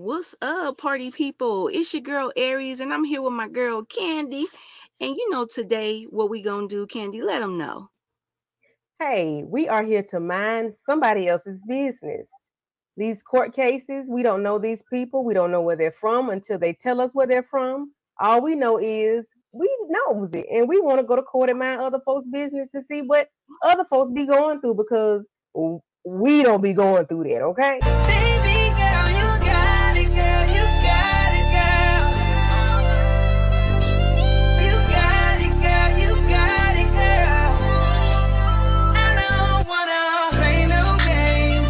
What's up, party people? It's your girl Aries, and I'm here with my girl Khandi. And you know today what we gonna do, Khandi? Let them know. Hey, we are here to mind somebody else's business. These court cases, we don't know these people. We don't know where they're from until they tell us where they're from. All we know is we knows it, and we want to go to court and mind other folks' business and see what other folks be going through because we don't be going through that, okay? Baby girl, you got it, girl, you got it, girl. You got it, girl, you got it, girl. I don't wanna play no games,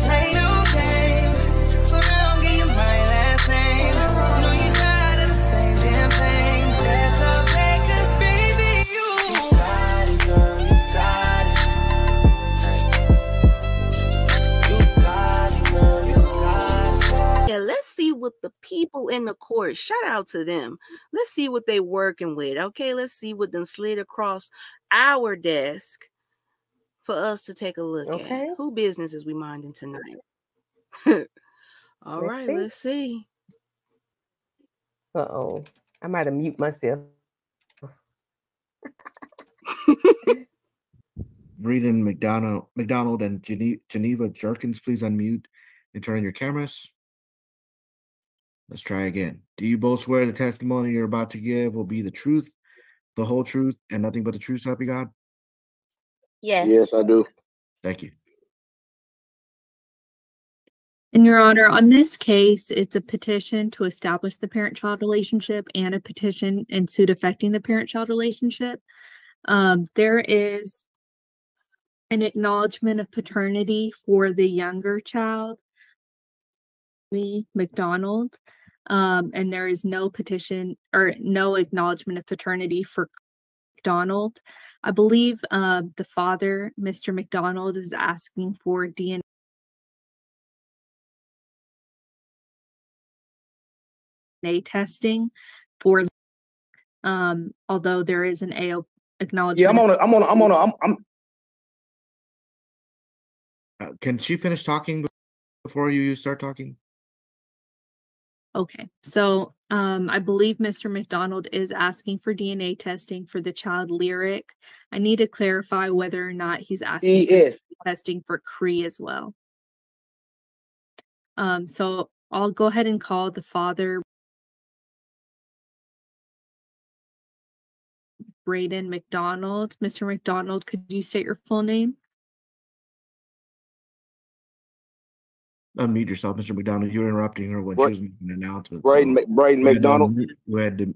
but I'll give you my last name. Know you tired of the same damn thing. That's okay, 'cause baby, you got it, girl, you got it. You got it, girl, you got it. Yeah, let's see what the people in the court, shout out to them. Let's see what they working with. Okay, let's see what them slid across our desk for us to take a look Okay. at. Who business is we minding tonight? All right, let's see. Uh-oh. I might have mute myself. Mindin, McDonald, and Geneva Jerkins, please unmute and turn on your cameras. Let's try again. Do you both swear the testimony you're about to give will be the truth, the whole truth, and nothing but the truth, so help you God? Yes. Yes, I do. Thank you. And Your Honor, on this case, it's a petition to establish the parent-child relationship and a petition and suit affecting the parent-child relationship. There is an acknowledgement of paternity for the younger child, McDonald, and there is no petition or no acknowledgement of paternity for McDonald. I believe the father, Mr. McDonald, is asking for DNA testing for, although there is an AO acknowledgement. Yeah, Can she finish talking before you start talking? Okay, so I believe Mr. McDonald is asking for DNA testing for the child Lyric. I need to clarify whether or not he's asking for testing for Cree as well. So I'll go ahead and call the father, Braden McDonald. Mr. McDonald, could you state your full name? Unmute yourself, Mr. McDonald. You were interrupting her when she was making an announcement. Braden McDonald. Go ahead to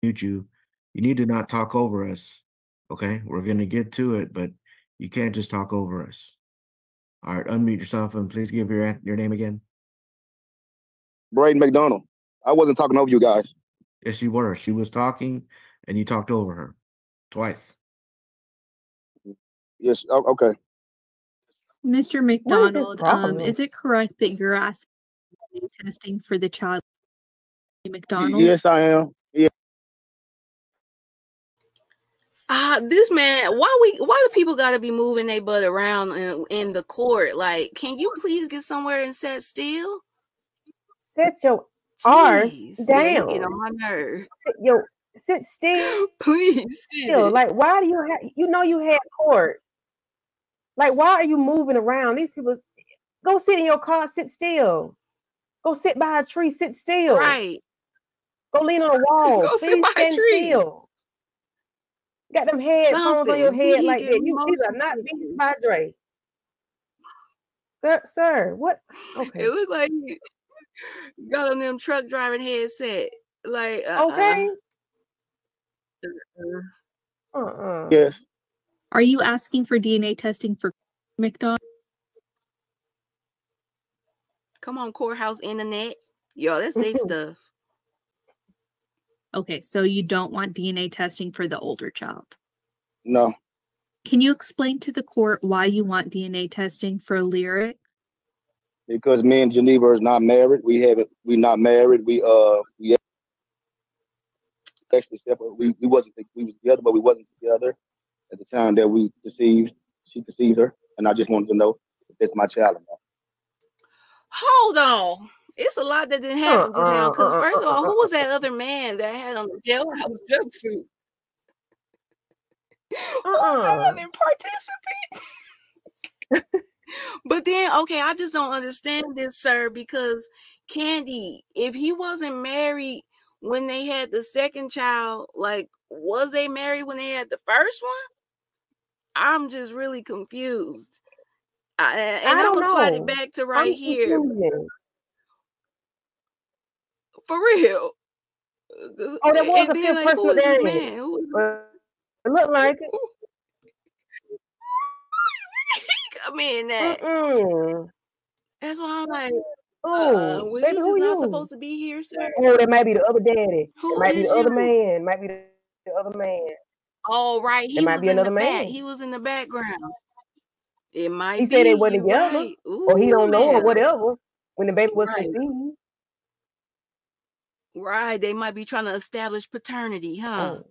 mute you. You need to not talk over us. Okay, we're going to get to it, but you can't just talk over us. All right, unmute yourself and please give your name again. Braden McDonald. I wasn't talking over you guys. Yes, you were. She was talking and you talked over her twice. Yes, okay. Mr. McDonald, is it correct that you're asking for testing for the child McDonald? Yes, I am. Yeah. This man, why the people gotta be moving their butt around in the court? Like, can you please get somewhere and sit still? Sit your arse down. Yeah, you get on my nerve. Sit still. Please still. Like, why do you have? You know you had court. Like, why are you moving around? These people, go sit in your car. Sit still. Go sit by a tree. Sit still. Right. Go lean on a wall. Go Please stand still. Got them headphones on your head like that. These are not Beats by Dre. Sir, what? Okay. It looks like you got on them truck driving headset. Like, okay. Yes. Are you asking for DNA testing for McDonald? Come on, courthouse internet. Yo, that's their stuff. Okay, so you don't want DNA testing for the older child? No. Can you explain to the court why you want DNA testing for Lyric? Because me and Geneva is not married. We're not married. We actually separate. We was together, but we wasn't together at the time that she conceived her, and I just wanted to know if it's my child or not. Hold on. It's a lot that didn't happen just now. Because first of all, who was that other man that had on the jailhouse jumpsuit? Who was that other participant? But then, okay, I just don't understand this, sir, because Khandi, if he wasn't married when they had the second child, like, was they married when they had the first one? I'm just really confused. And I'm gonna slide it back to right here. For real. Oh, there was a fifth person who is this there. man? It looked like it. Come in that. That's why I'm like, oh, was baby, you who just you? not supposed to be here, sir? Oh, that might be the other daddy. Who it might is be the you? other man. Might be the other man. Oh, right. He might was be in the another back. man. He was in the background. It might He be. said they wasn't together, right. or he don't know, or man. whatever. When the baby was Right. conceived. Right. They might be trying to establish paternity, huh? Oh.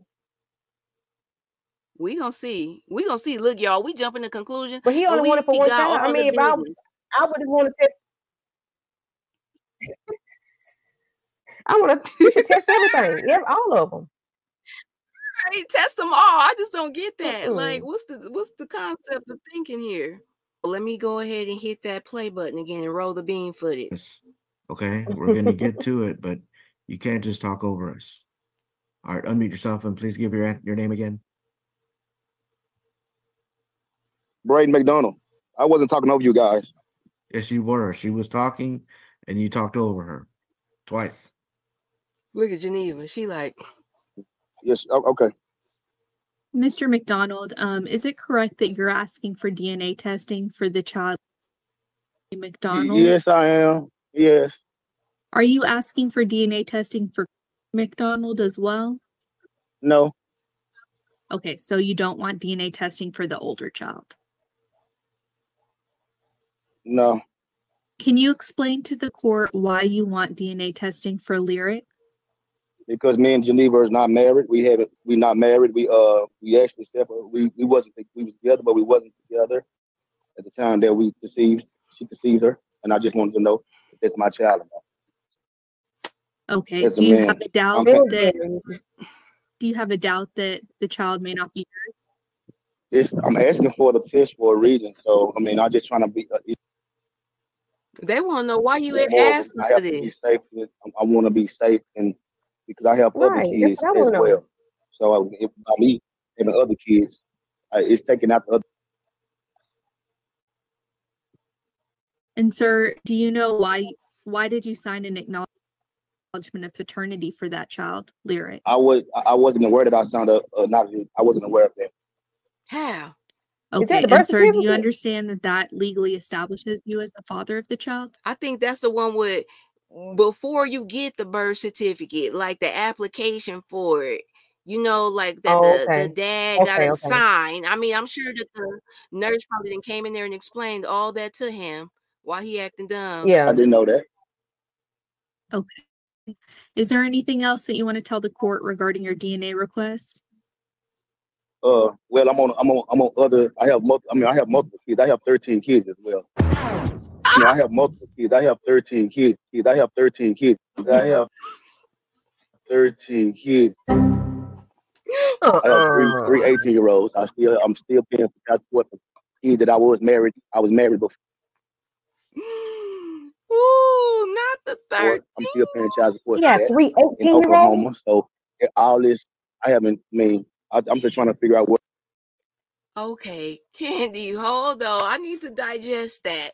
We gonna see. We gonna see. Look, y'all, we jump into conclusion. But he only wanted for one child. I mean, if I would just want to test. We should test everything. Yeah, all of them. I test them all. I just don't get that. Like, what's the concept of thinking here? Well, let me go ahead and hit that play button again and roll the bean footage. Okay, we're gonna get to it, but you can't just talk over us. All right, unmute yourself and please give your name again. Braden McDonald. I wasn't talking over you guys. Yes, you were. She was talking, and you talked over her twice. Look at Geneva. She like. Yes. Okay. Mr. McDonald, is it correct that you're asking for DNA testing for the child McDonald? Yes, I am. Yes. Are you asking for DNA testing for McDonald as well? No. Okay, so you don't want DNA testing for the older child? No. Can you explain to the court why you want DNA testing for Lyric? Because me and Geneva is not married. We're not married. We actually separate. We was together, but we wasn't together at the time that she conceived her, and I just wanted to know if that's my child or not. Okay. Do you have a doubt that the child may not be yours? I'm asking for the test for a reason. So I mean, I'm just trying to be. They want to know why you asking I have to be safe. I want to be safe, and because I have other kids as well. So if by me and the other kids, it's taking out the other. And sir, do you know why did you sign an acknowledgement of paternity for that child, Lyric? I wasn't aware that I signed I wasn't aware of that. How? Okay, and sir, do you understand that legally establishes you as the father of the child? I think that's the one with before you get the birth certificate, like the application for it. You know, like that the dad got to sign. I mean, I'm sure that the nurse probably then came in there and explained all that to him while he acting dumb. Yeah, I didn't know that. Okay. Is there anything else that you want to tell the court regarding your DNA request? Well, I'm on other. I have multiple kids. I have 13 kids as well. I have multiple kids. I have 13 kids. I have 13 kids. I have 13 kids. I have three 18-year-olds. I'm still paying for child support for kids that I was married before. Ooh, not the 13. I'm still paying child support. Yeah, 3 18-year-olds in Oklahoma. So all this, I'm just trying to figure out what. Okay, Khandi, hold on. I need to digest that.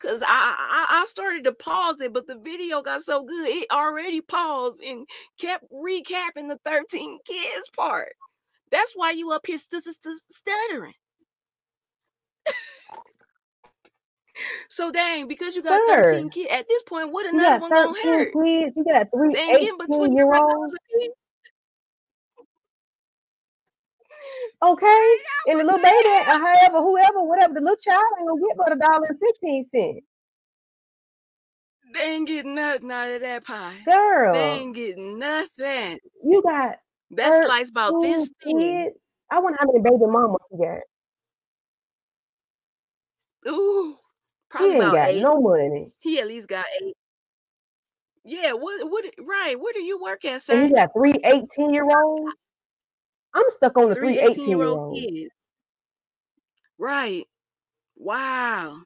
Cause I started to pause it, but the video got so good, it already paused and kept recapping the 13 kids part. That's why you up here stuttering. So dang, because you got 13 kids, at this point, what another one gonna hurt? Kids, you got 3 18-year-olds. Okay, and the little baby, or whoever, the little child ain't gonna get but $1.15. They ain't getting nothing out of that pie. Girl. They ain't getting nothing. You got that slice about this thing. Kids. I wonder how many baby mamas you got. Ooh, probably he ain't about got 8. No money. He at least got 8. Yeah, right, where do you work at, And sir? he got 3 18-year-olds. I'm stuck on the 3 3 18-year-old 18-year-olds. kids. Right. Wow.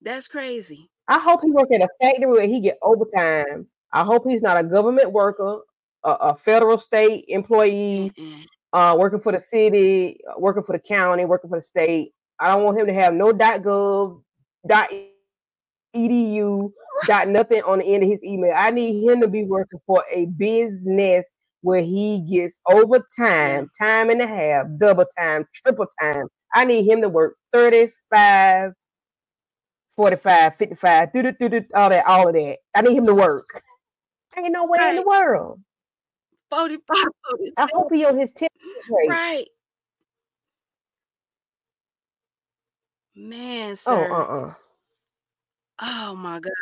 That's crazy. I hope he work at a factory where he get overtime. I hope he's not a government worker, a federal state employee, working for the city, working for the county, working for the state. I don't want him to have no .gov, .edu, nothing on the end of his email. I need him to be working for a business where he gets overtime, time and a half, double time, triple time. I need him to work 35, 45, 55, all of that. I need him to work. Ain't no way in the world. 45, 46. I hope he on his 10 rate. Right. Man, sir. Oh my God.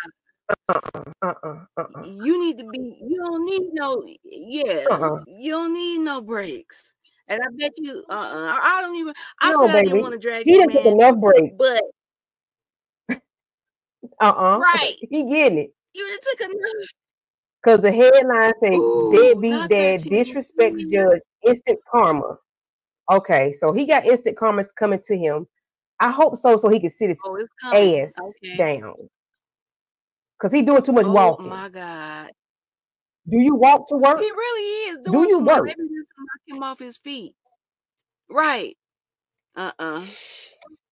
You need to be, you don't need no, you don't need no breaks. And I bet you, I don't even, I No, said I didn't baby. want to drag He this didn't take man, enough breaks. but right. He getting it. You done took enough. Because the headline say, deadbeat not dad 13, disrespects please. judge, instant karma. Okay, so he got instant karma coming to him. I hope so he can sit his it's coming. ass down. Because he doing too much walking. Oh my God. Do you walk to work? He really is Do doing you too much. work? Maybe this will knock him off his feet. Right.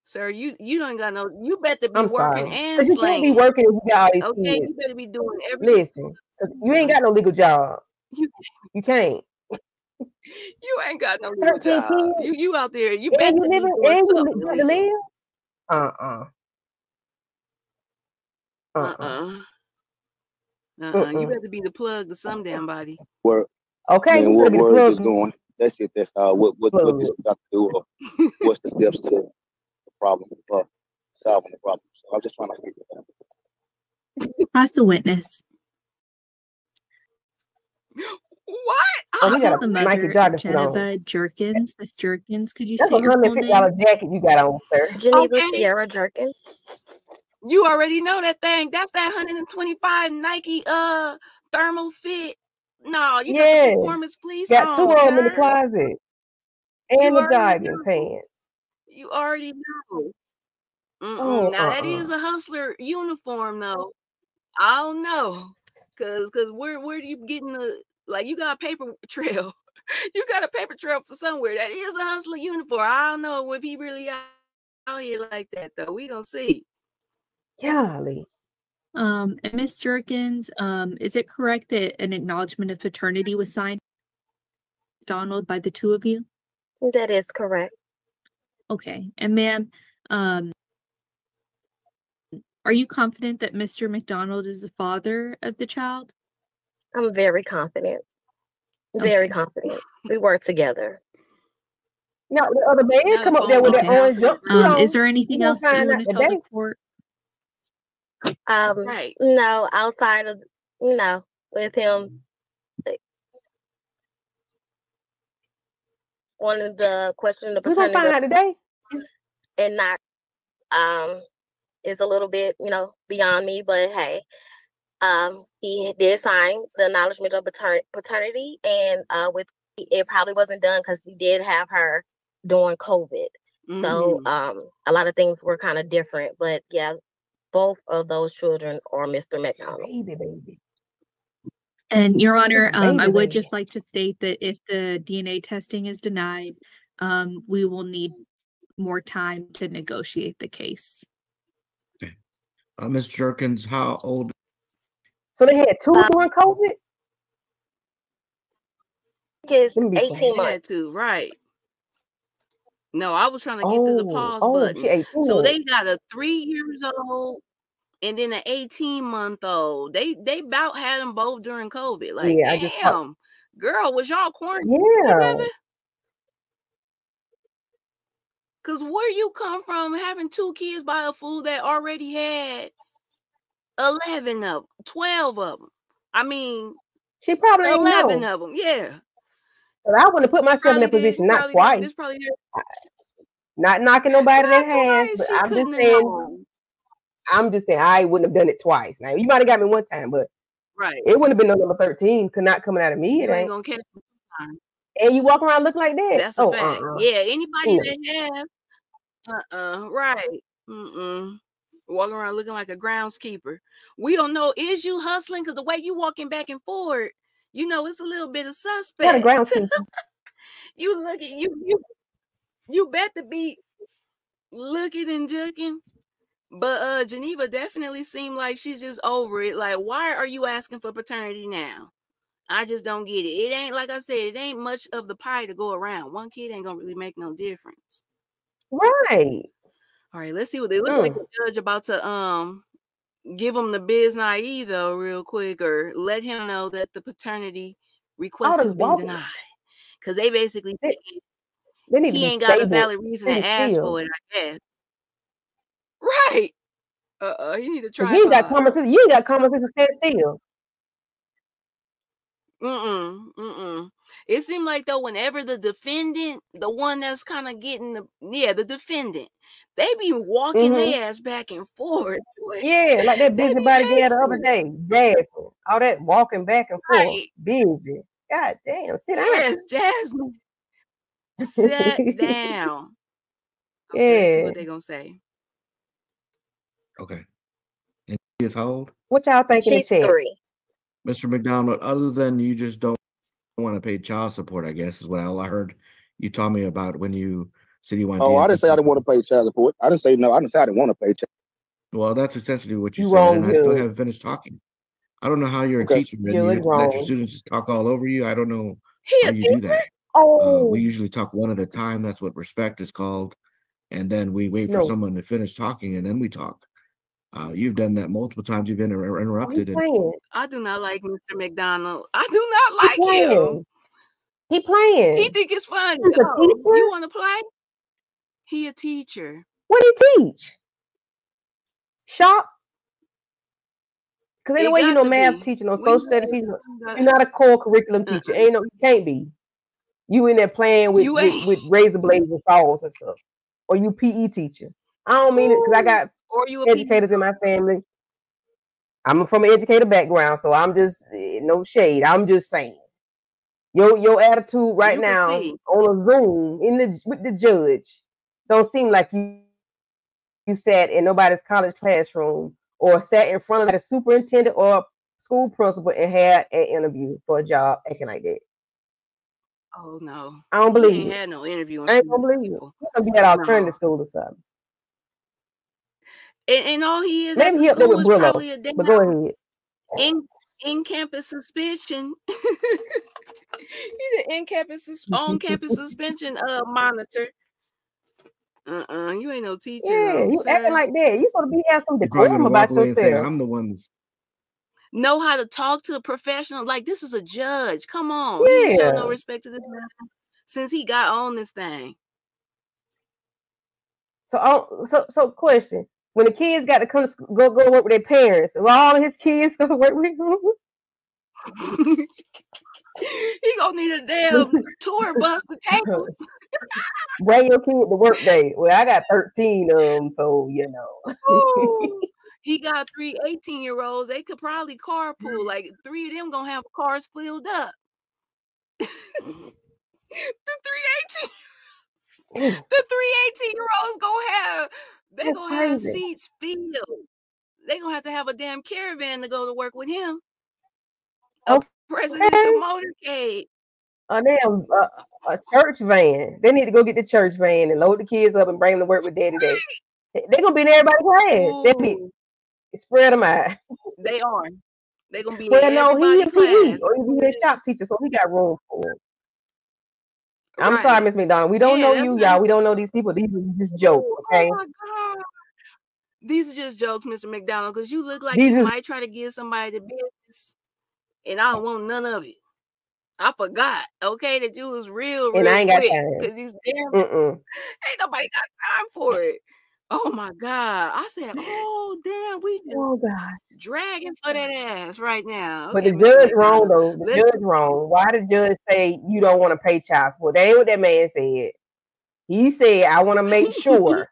Sir, you don't got no, you better be I'm working sorry. and Because you can't be slanging. working if you got all these Okay, kids. you better be doing everything. Listen, you ain't got no legal job. You can't. You ain't got no legal 13 job. kids. You out there, you And better you be living, doing and something you got to live? You better be the plug to some damn body. Okay, man, you what better be the word plug. is going? That's it. That's what this got to do, or what's the steps to the problem, solving the problem. So I'm just trying to figure it out. Cross the witness. What? This is the mother of Geneva Jerkins. Miss Jerkins, could you say your full name? That's $150 jacket you got on, sir. Geneva Sierra Jerkins. You already know that thing. That's that 125 Nike thermal fit. No, you got the performance fleece got on, 2 of them in the sir. closet. And the jogging pants. You already know. Now that is a hustler uniform though. I don't know. Cause where do you getting the, like, you got a paper trail. You got a paper trail for somewhere. That is a hustler uniform. I don't know if he really out here like that though. We gonna see. Golly. And Miss Jerkins, is it correct that an acknowledgement of paternity was signed, Donald, by the two of you? That is correct. Okay. And ma'am, are you confident that Mr. McDonald is the father of the child? I'm very confident. Very confident. We work together. Now the other man come up there with that orange jumpsuit on. Is there anything else that you want to tell the court? No, outside of, with him, one of the question the paternity. We're gonna find out today. And not is a little bit, beyond me, but hey, he did sign the acknowledgement of paternity, and with it probably wasn't done because we did have her during COVID. So a lot of things were kind of different, but yeah, both of those children are Mr. McDonald. Baby. And Your Honor, I would just like to state that if the DNA testing is denied, we will need more time to negotiate the case. Okay. Ms. Jerkins, how old? So they had 2 during COVID? It's 18 months. Right. No, I was trying to get to the pause button. So they got a 3 years old and then an 18-month-old. They about had them both during COVID. Like, damn, girl, was y'all quarantined together? Because where you come from having 2 kids by a fool that already had 11 of them, 12 of them. I mean, she probably 11 of them, yeah. But I want to put myself in that position, not twice. Not knocking nobody that has, but I'm just saying I wouldn't have done it twice. Now you might have got me one time, but Right. It wouldn't have been no number 13. Could not coming out of me. You It ain't ain't. gonna catch me time. And you walk around looking like that. That's a Oh, fact. Yeah, anybody that have, right. Walking around looking like a groundskeeper. We don't know, is you hustling? Because the way you walking back and forward, you know, it's a little bit of Not a suspect. groundskeeper. You looking, you bet to be looking and juking. But Geneva definitely seemed like she's just over it. Like, why are you asking for paternity now? I just don't get it. It ain't, like I said, it ain't much of the pie to go around. One kid ain't gonna really make no difference. Right. All right, let's see what they look like. The judge about to give him the biz naive though, real quick, or let him know that the paternity request has been denied. Because they basically said they need he to be ain't got a stable, valid reason to ask for it, I guess. Right. You need to try. You ain't got common sense. You ain't got common sense to stand still. It seemed like though, whenever the defendant, the one that's kind of getting the defendant, they be walking their ass back and forth. Yeah, like that busybody girl the other day, Jasmine. All that walking back and forth, busy. God damn, sit down. Yes, Jasmine. Sit down. Okay, let's see what they're gonna say. Okay. And she is how old? What y'all think in the chat? 3. Mr. McDonald, other than you just don't want to pay child support, I guess is what I heard you told me about when you said you wanted. Oh, I didn't say I didn't want to pay child support. I didn't say no. I didn't say I didn't want to pay child. Well, that's essentially what you You said, wrong, and I still haven't finished talking. I don't know how you're a teacher and you let your students just talk all over you. I don't know how you do that. We usually talk one at a time. That's what respect is called. And then we wait for someone to finish talking, and then we talk. You've done that multiple times. You've been interrupted. I do not like Mr. McDonald. I do not like him. He playing. He think it's funny. He's a teacher? You want to play? He a teacher. What do he teach? Shop? Because anyway, you know, math teacher, no social studies teacher. You're not a core curriculum teacher. Ain't no, you can't be. You in there playing with razor blades and saws and stuff. Or you PE teacher. I don't mean it because I got educators in my family. I'm from an educator background, so I'm just no shade. I'm just saying. Your attitude right now on a Zoom with the judge don't seem like you sat in nobody's college classroom or sat in front of the superintendent or school principal and had an interview for a job acting like that. Oh no. I don't believe he it. Had no interview. I ain't gonna believe you. You're gonna be at alternative school or something. And all he is maybe at the he up there school with is Brillo, probably a but go ahead. In-campus suspension. He's an on-campus suspension monitor. You ain't no teacher. Yeah, you acting like that. You supposed to have some decorum about yourself. Say, I'm the one that's know how to talk to a professional. Like, this is a judge. Come on. Yeah. He show no respect to this man since he got on this thing. So question. When the kids got to come to go work with their parents, will all his kids go to work with him? He gonna need a damn tour bus to take him. Bring your kid to work day. Well, I got 13 so you know. He got 3 18-year-olds. They could probably carpool. Like 3 of them gonna have cars filled up. The 3 18-year-olds gonna have seats filled. They gonna have to have a damn caravan to go to work with him. A presidential motorcade. A damn a church van. They need to go get the church van and load the kids up and bring them to work with Daddy Day. They're gonna be in everybody's class. They be spread them out. They are. They're gonna be well, in no, he in PE or he be a shop teacher, so he got room for him. I'm sorry, Miss McDonald. We don't know you, y'all. We don't know these people. These are just jokes, okay? Oh my God. These are just jokes, Mr. McDonald, because you look like you might try to give somebody the business, and I don't want none of it. I forgot, okay, that you was real and I ain't quick. got time. Because these damn ain't nobody got time for it. Oh my God. I said, oh damn, we just dragging for that ass right now. Okay, but the judge wrong though. The judge wrong. Why did the judge say you don't want to pay child support? That ain't what that man said. He said, I want to make sure.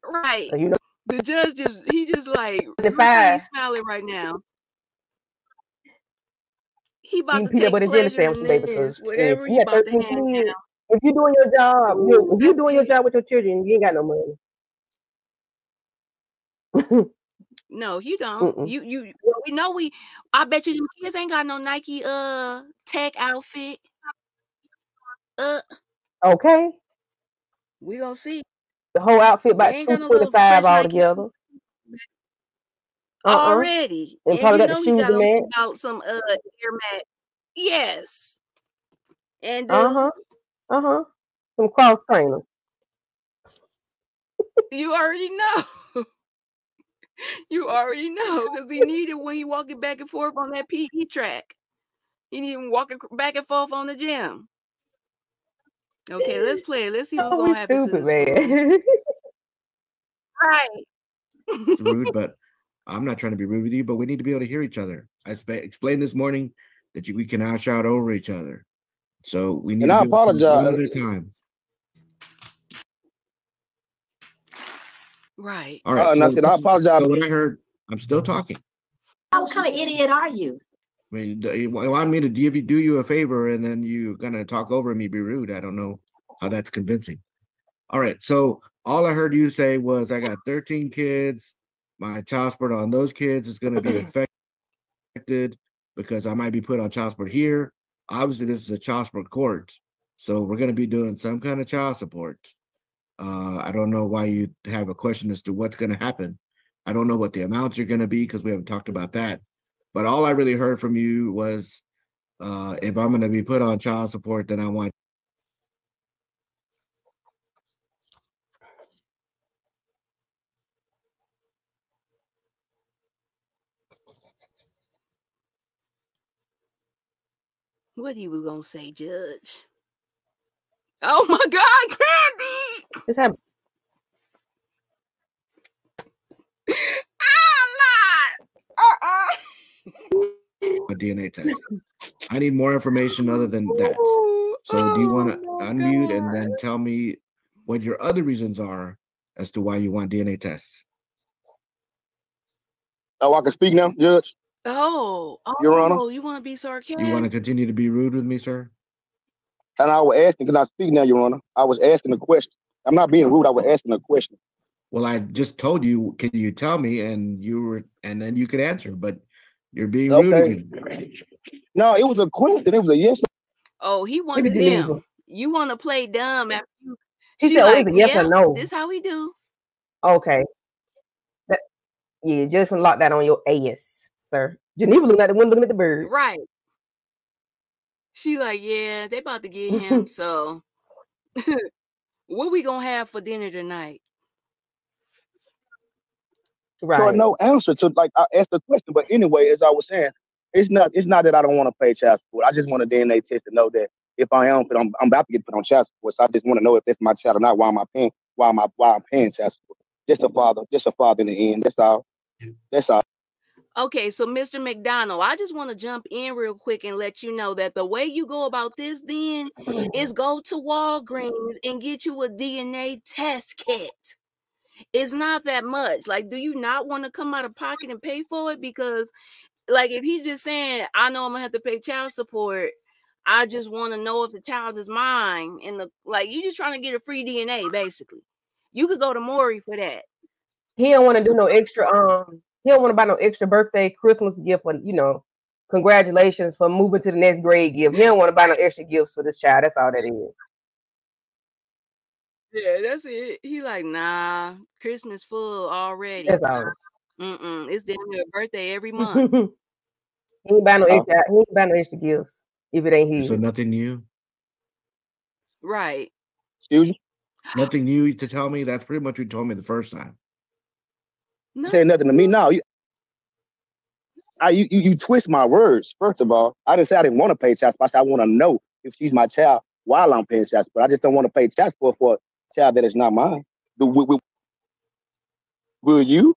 Right. So, you know, The judge he just like, Is it look how five? he's smiling right now. He about You to can peanut take butter jelly pleasure in sandwiches, baby, this, because whatever you he got about to 13 hand kids. down. If you're doing your job, Ooh, if you're doing your job with your children, you ain't got no money. No, you don't. You we know I bet you them kids ain't got no Nike tech outfit. Okay. We gonna see. The whole outfit They about ain't got no little $225 fresh Nike altogether. already. And And probably you got the know he shoes got to on match. about some Air Max. Yes. And Some cross trainers. you already know. You already know, because he needed when he walking back and forth on that PE track. He need him walking back and forth on the gym. Okay, let's play it. Let's see what's gonna happen to Stupid, this fool. man. Right. It's rude, but I'm not trying to be rude with you, but we need to be able to hear each other. I explained this morning that we can now shout over each other. So we need And to I be able to do one apologize. at a time. Right. All right. And I said I apologize. So what I heard, I'm still talking. What kind of idiot are you? I mean, you want me to do you a favor and then you're gonna talk over me, be rude. I don't know how that's convincing. All right. So all I heard you say was I got 13 kids. My child support on those kids is going to be affected because I might be put on child support here. Obviously, this is a child support court, so we're going to be doing some kind of child support. I don't know why you have a question as to what's going to happen. I don't know what the amounts are going to be because we haven't talked about that. But all I really heard from you was if I'm going to be put on child support, then I want. What he was gonna say, Judge? Oh my God, Khandi! It's happening. A DNA test. I need more information other than that. So do you want to unmute and then tell me what your other reasons are as to why you want DNA tests? Oh, I can speak now, Judge? Your Honor. You want to be sarcastic? You want to continue to be rude with me, sir? And I was asking, can I speak now, Your Honor? I was asking a question. I'm not being rude. I was asking a question. Well, I just told you, can you tell me? And then you could answer, but you're being rude again. No, it was a question. It was a yes. Oh, he wanted them. You want to play dumb after you. She said, like, yes or no. This how we do. Okay. Yeah, just from lock that on your ass, sir. Geneva looking at the window, looking at the birds. Right. She like, yeah, they about to get him. So what we gonna have for dinner tonight? Right. So no answer to, like, I asked the question, but anyway, as I was saying, it's not that I don't want to pay child support. I just want a DNA test to know that if I am, but I'm about to get put on child support. So I just want to know if that's my child or not. Why I'm paying child support? Just a father in the end. That's all. That's all. Okay, so Mr. McDonald, I just want to jump in real quick and let you know that the way you go about this then is go to Walgreens and get you a DNA test kit. It's not that much. Like, do you not want to come out of pocket and pay for it? Because, like, if he's just saying, I know I'm gonna have to pay child support, I just want to know if the child is mine, and you just trying to get a free DNA, basically. You could go to Maury for that. He don't want to do no extra. He don't want to buy no extra birthday, Christmas gift, or congratulations for moving to the next grade gift. He don't want to buy no extra gifts for this child. That's all that is. Yeah, that's it. He like, nah, Christmas full already. That's all. It's damn near birthday every month. He ain't buy no extra. He ain't buy no extra gifts if it ain't his. So nothing new. Right. Excuse me. Nothing new to tell me. That's pretty much what you told me the first time. No. Say nothing to me now. You twist my words. First of all, I didn't say I didn't want to pay child support. I said I want to know if she's my child while I'm paying child support. I just don't want to pay child support for a child that is not mine. Will you?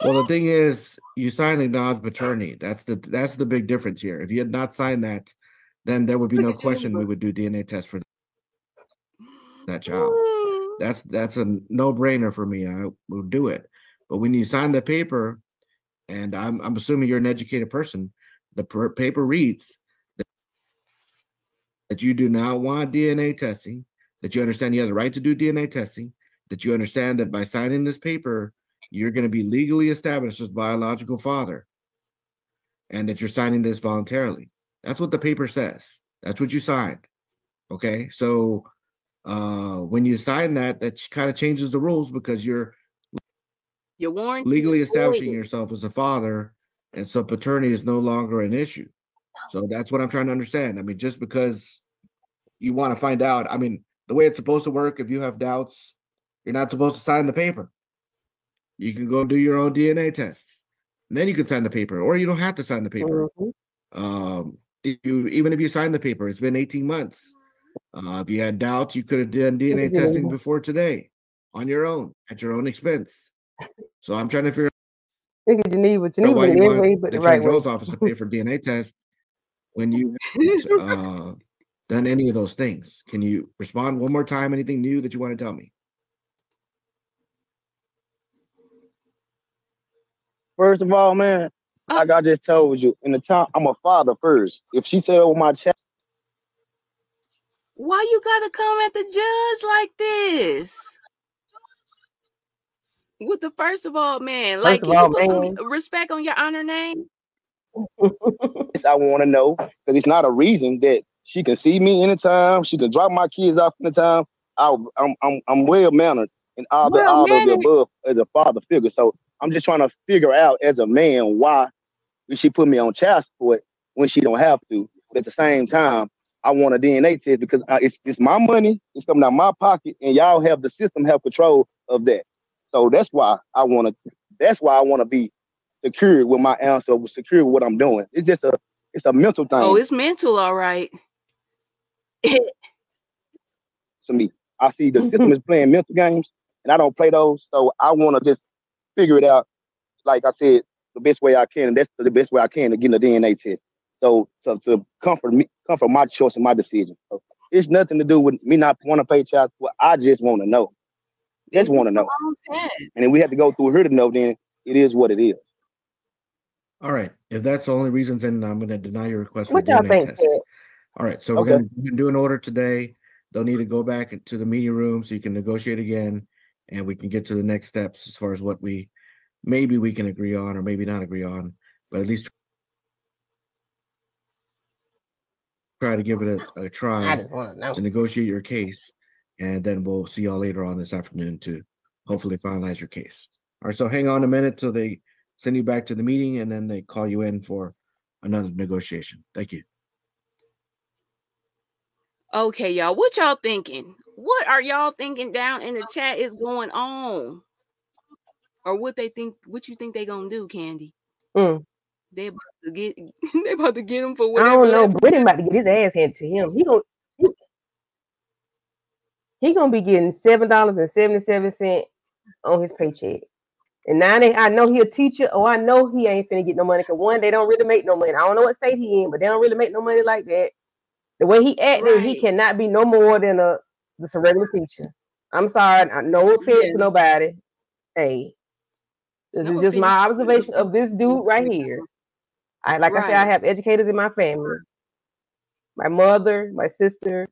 Well, the thing is, you signed acknowledged paternity. That's the big difference here. If you had not signed that, then there would be no question we would do DNA tests for that child. That's a no-brainer for me. I will do it. But when you sign the paper, and I'm assuming you're an educated person, the paper reads that you do not want DNA testing, that you understand you have the right to do DNA testing, that you understand that by signing this paper, you're going to be legally established as biological father, and that you're signing this voluntarily. That's what the paper says. That's what you signed. Okay, so when you sign that, that kind of changes the rules because you're legally establishing yourself as a father, and so paternity is no longer an issue. So that's what I'm trying to understand. I mean, just because you want to find out, I mean, the way it's supposed to work, if you have doubts, you're not supposed to sign the paper. You can go do your own DNA tests, and then you can sign the paper, or you don't have to sign the paper. Even if you sign the paper, it's been 18 months. If you had doubts, you could have done DNA testing before today on your own at your own expense. So I'm trying to figure Look at Geneva. Geneva why went you every way want but the the right Attorney way. General's office to pay for DNA tests when you haven't done any of those things. Can you respond one more time? Anything new that you want to tell me? First of all, man, like I just told you, in the time I'm a father first. If she said with my child, Why you gotta come at the judge like this? With the first of all, man, like, can you put some respect on your honor name? I want to know because it's not a reason that she can see me anytime. She can drop my kids off anytime. I'm well mannered and all of the above as a father figure. So I'm just trying to figure out as a man why she put me on child support when she don't have to. But at the same time, I want a DNA test because it's my money. It's coming out of my pocket, and y'all have the system have control of that. So that's why I want to. That's why I want to be secure with my answer, secure with what I'm doing. It's a mental thing. Oh, it's mental, all right. To me, I see the system is playing mental games, and I don't play those. So I want to just figure it out. Like I said, the best way I can, and that's the best way I can to get a DNA test. So to comfort me, comfort my choice and my decision. So it's nothing to do with me not want to pay child support. I just want to know. Just want to know. And if we have to go through her to know, then it is what it is. All right. If that's the only reason, then I'm going to deny your request for DNA tests. All right. So we're going to do an order today. They'll need to go back to the meeting room so you can negotiate again, and we can get to the next steps as far as what maybe we can agree on or maybe not agree on, but at least try to give it a try to negotiate your case, and then we'll see y'all later on this afternoon to hopefully finalize your case. All right, so hang on a minute till they send you back to the meeting, and then they call you in for another negotiation. Thank you. Okay, y'all, what y'all thinking? What are y'all thinking down in the chat is going on? Or what you think they gonna do, Khandi? They about to get him for whatever. I don't know. Brittany about to get his ass handed to him. He gonna be getting $7.77 on his paycheck. And now I know he a teacher. Oh, I know he ain't finna get no money. Cause one, they don't really make no money. I don't know what state he in, but they don't really make no money like that. The way he acted, he cannot be no more than just a regular teacher. I'm sorry. No offense to nobody. Hey, this is just my observation of this dude right here. I said, I have educators in my family. My mother, my sister,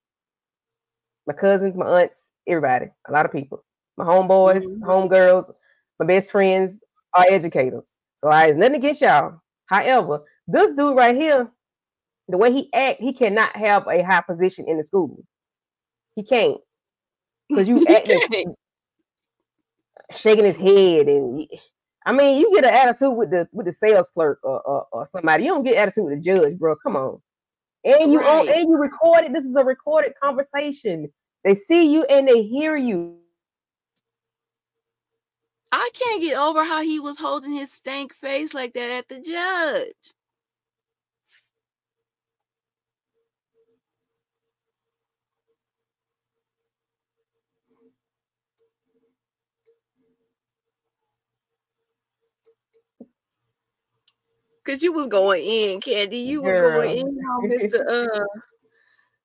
my cousins, my aunts, everybody, a lot of people. My homeboys, homegirls, my best friends are educators. So I has nothing against y'all. However, this dude right here, the way he act, he cannot have a high position in the school. He can't. Because you acting shaking his head, and I mean, you get an attitude with the sales clerk or somebody. You don't get attitude with the judge, bro. Come on. And you record it. This is a recorded conversation. They see you and they hear you. I can't get over how he was holding his stank face like that at the judge. Cause you was going in, Khandi. You was going in on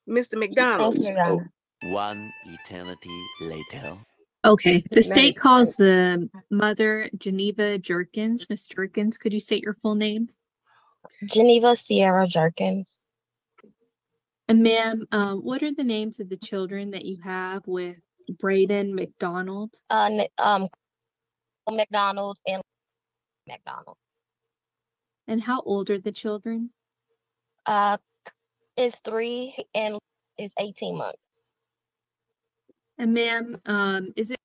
Mr. McDonald. Thank you, Your Honor. One eternity later. Okay. The That state is calls the mother Geneva Jerkins. Miss Jerkins, could you state your full name? Geneva Sierra Jerkins. And ma'am, what are the names of the children that you have with Braden McDonald? McDonald and McDonald. And how old are the children? Is 3 and is 18 months. And ma'am, is it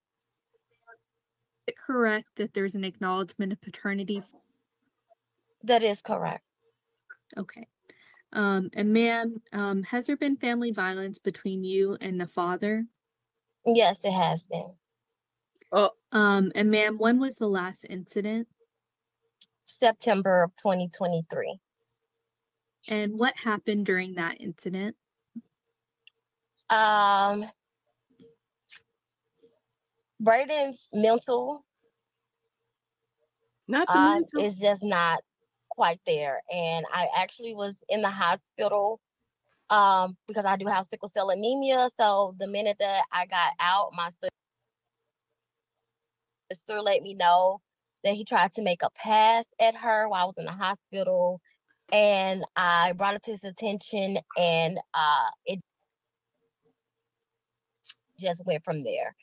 correct that there's an acknowledgement of paternity? That is correct. Okay. And ma'am, has there been family violence between you and the father? Yes, it has been. And ma'am, when was the last incident? September of 2023. And what happened during that incident? Braden's mental is just not quite there. And I actually was in the hospital because I do have sickle cell anemia. So the minute that I got out, my sister let me know that he tried to make a pass at her while I was in the hospital. And I brought it to his attention, and it just went from there.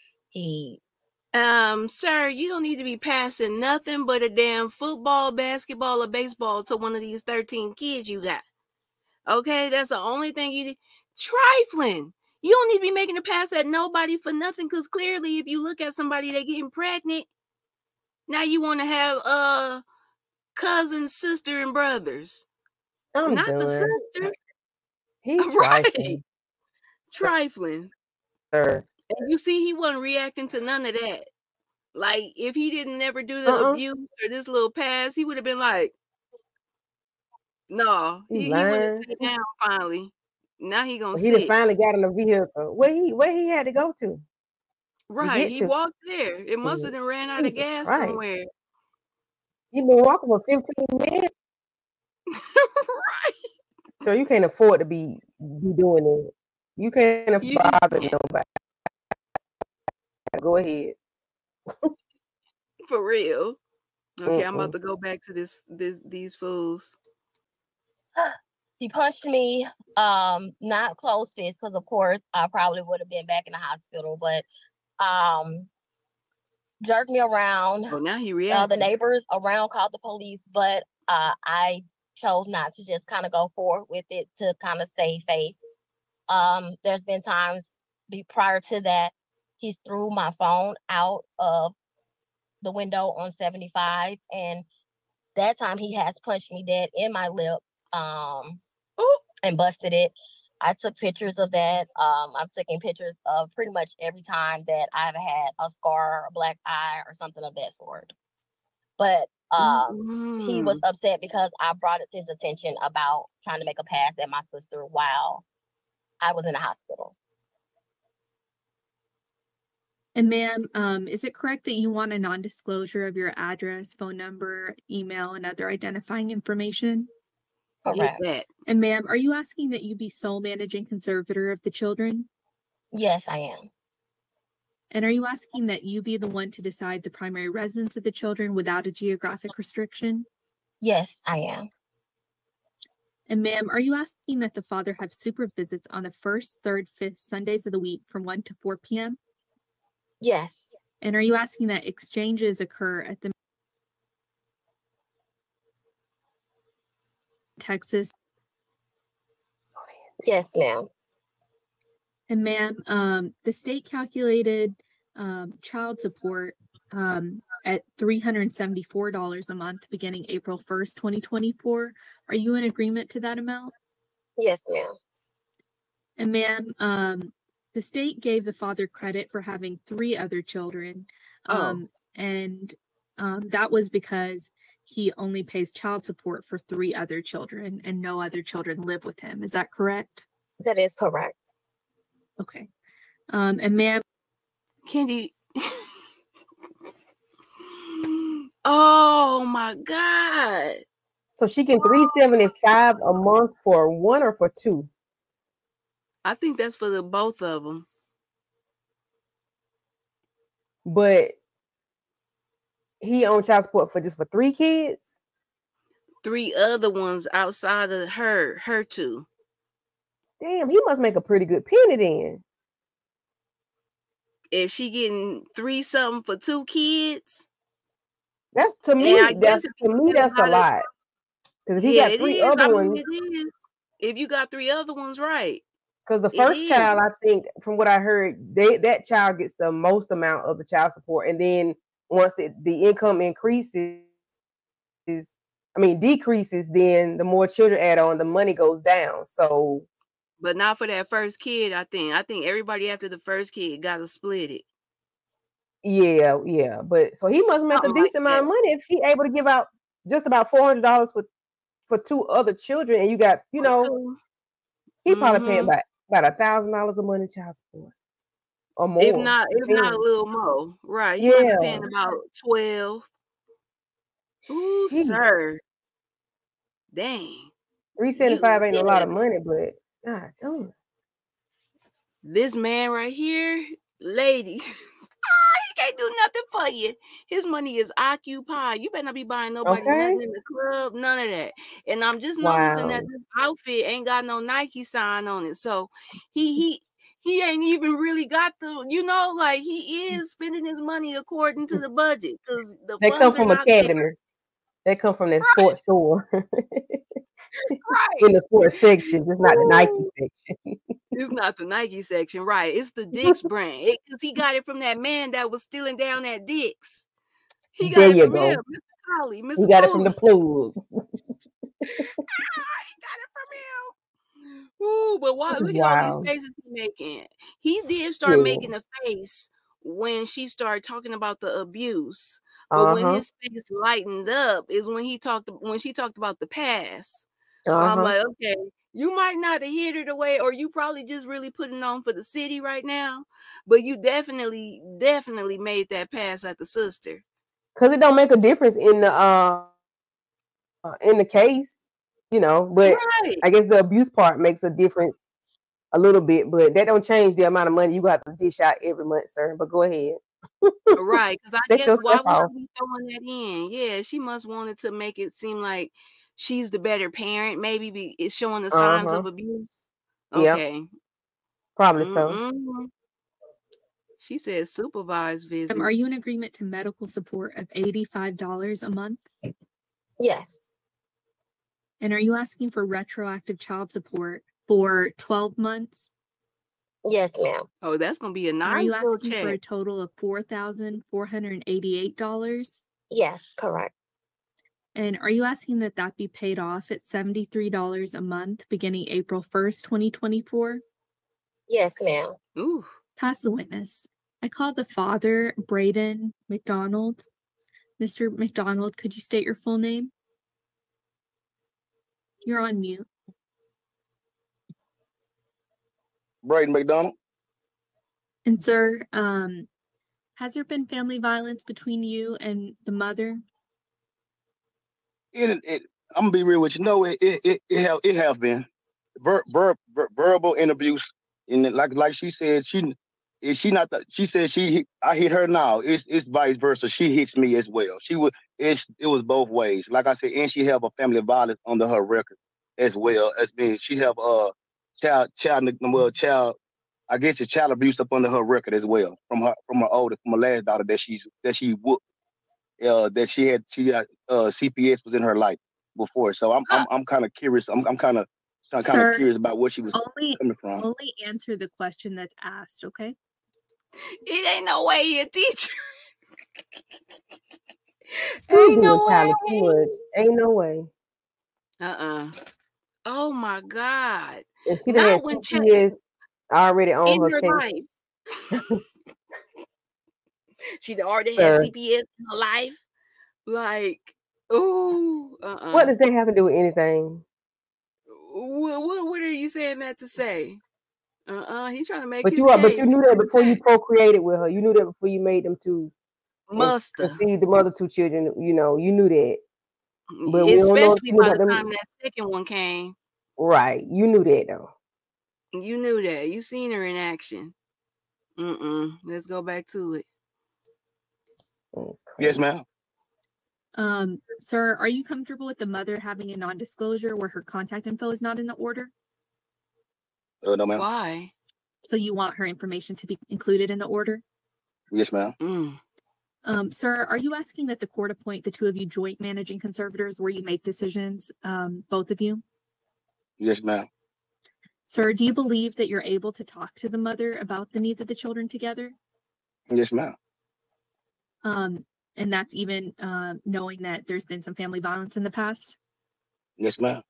Sir, you don't need to be passing nothing but a damn football, basketball, or baseball to one of these 13 kids you got. Okay, that's the only thing you did. Trifling. You don't need to be making a pass at nobody for nothing, because clearly if you look at somebody, they getting pregnant. Now you want to have cousins, sister, and brothers. I'm Not done. the sister. He Right. trifling. Trifling. Sir. And you see, he wasn't reacting to none of that. Like, if he didn't never do the abuse or this little pass, he would have been like, no, he would have sat down finally. Now he gonna sit. He finally got in the vehicle. Where he had to go to? Right, he walked there. It must have ran out of gas somewhere. He been walking for 15 minutes. Right. So you can't afford to be doing it. You can't bother nobody. Go ahead. For real. Okay, I'm about to go back to these fools. He punched me, not close fist, because of course I probably would have been back in the hospital, but jerked me around. Oh, now he reacted. The neighbors around called the police, but I chose not to just kind of go forward with it to kind of save face. There's been times prior to that, he threw my phone out of the window on 75, and that time he has punched me dead in my lip and busted it. I took pictures of that. I'm taking pictures of pretty much every time that I've had a scar, a black eye, or something of that sort. But he was upset because I brought it to his attention about trying to make a pass at my sister while I was in the hospital. And ma'am, is it correct that you want a non-disclosure of your address, phone number, email, and other identifying information? Correct. And ma'am, are you asking that you be sole managing conservator of the children? Yes, I am. And are you asking that you be the one to decide the primary residence of the children without a geographic restriction? Yes, I am. And ma'am, are you asking that the father have super visits on the 1st, 3rd, 5th Sundays of the week from 1 to 4 p.m.? Yes. And are you asking that exchanges occur at the Texas? Yes, ma'am. And ma'am, the state calculated child support at $374 a month beginning April 1st, 2024. Are you in agreement to that amount? Yes, ma'am. And ma'am, the state gave the father credit for having 3 other children. And that was because he only pays child support for 3 other children and no other children live with him. Is that correct? That is correct. Okay. And ma'am, Khandi. Oh my God. So she can $375 a month for 1 or for 2? I think that's for the both of them. but he on child support for 3 kids. 3 other ones outside of her 2. Damn, he must make a pretty good penny then. If she getting 3 something for 2 kids, That's to and me. I guess if you still That's a got it, lot. Because if he yeah, got it 3 is. other I mean, ones, it is. If you got 3 other ones, right? because the It first is. child, I think, from what I heard, that child gets the most amount of the child support, and then once the income decreases, then the more children add on, the money goes down. So, but not for that first kid. I think everybody after the first kid got to split it. yeah. But so he must make a Something like decent amount that. of money if he able to give out just about $400 for 2 other children, and you got, For 2. he probably paying Mhm. about $1,000 a month in child support or If more. not a Depends. little more. Right. He might be Yeah. paying about 12. Ooh, Jeez. sir. Dang. $375 ain't a lot of money, but God damn. This man right here, lady, he can't do nothing for you. His money is occupied. You better not be buying nobody Okay. nothing in the club, none of that. And I'm just noticing that Wow. this outfit ain't got no Nike sign on it. So he ain't even really got the, like he is spending his money according to the budget because the They come funds are from not there. Academy. They come from that Right, sports store. right. In the sports section, just not the Nike Ooh. section. It's not the Nike section, right? It's the Dick's brand. Because he got it from that man that was stealing down at Dick's. He got There it you from him, go. Mr. Collie, He Mr. got it from the Plug. plug. He got it from him. Ooh, but why? Look at all these Wow. faces he's making. He did start Yeah. making a face when she started talking about the abuse. But when his face lightened up is when she talked about the past. So I'm like, okay, you might not have hit her the way, or you probably just really putting on for the city right now. But you definitely made that pass at the sister. Because it don't make a difference in the case, but Right. I guess the abuse part makes a difference a little bit, but that don't change the amount of money you got to dish out every month, sir. But go ahead. Right, because I Set guess why yourself would off. she be throwing that in? Yeah, she must wanted to make it seem like she's the better parent. Maybe it's showing the signs of abuse. Yep. Okay. Probably so. She said supervised visit. Are you in agreement to medical support of $85 a month? Yes. And are you asking for retroactive child support for 12 months? Yes, ma'am. Oh, that's gonna be a And nice are you little asking for a check. total of $4,488? Yes, correct. And are you asking that be paid off at $73 a month beginning April 1st, 2024? Yes, ma'am. Ooh. Pass the witness. I call the father, Braden McDonald. Mr. McDonald, could you state your full name? You're on mute. Braden McDonald. And sir, has there been family violence between you and the mother? I'm gonna be real with you. No, it have been verbal and abuse, and like she said, she not the, she said I hit her now. It's vice versa. She hits me as well. It was both ways. Like I said, and she have a family violence under her record as well as being she have child. I guess it's child abuse up under her record as well from her last daughter that she whooped. That she had CPS was in her life before. So I'm kind of curious. I'm kind of curious about where she was coming from. Only answer the question that's asked, okay? It ain't no way he a teacher. He's Ain't doing no Tyler too way. much. Ain't no way. Oh my God. If she done had Not when CPS already on in her her case. life. She'd already had Sir. CPS in her life. Like, ooh, What does that have to do with anything? What are you saying that to say? He's trying to make But his you case. knew that before you procreated with her. You knew that before you made them two and Musta. conceived the other 2 children. You knew that. But we don't know if Especially you knew by about the them. time that second one came. Right. You knew that though. You knew that. You seen her in action. Let's go back to it. That's crazy. Yes, ma'am. Sir, are you comfortable with the mother having a non-disclosure where her contact info is not in the order? No, ma'am. Why? So you want her information to be included in the order? Yes, ma'am. Sir, are you asking that the court appoint the two of you joint managing conservators where you make decisions, both of you? Yes, ma'am. Sir, do you believe that you're able to talk to the mother about the needs of the children together? Yes, ma'am. And that's even knowing that there's been some family violence in the past? Yes, ma'am.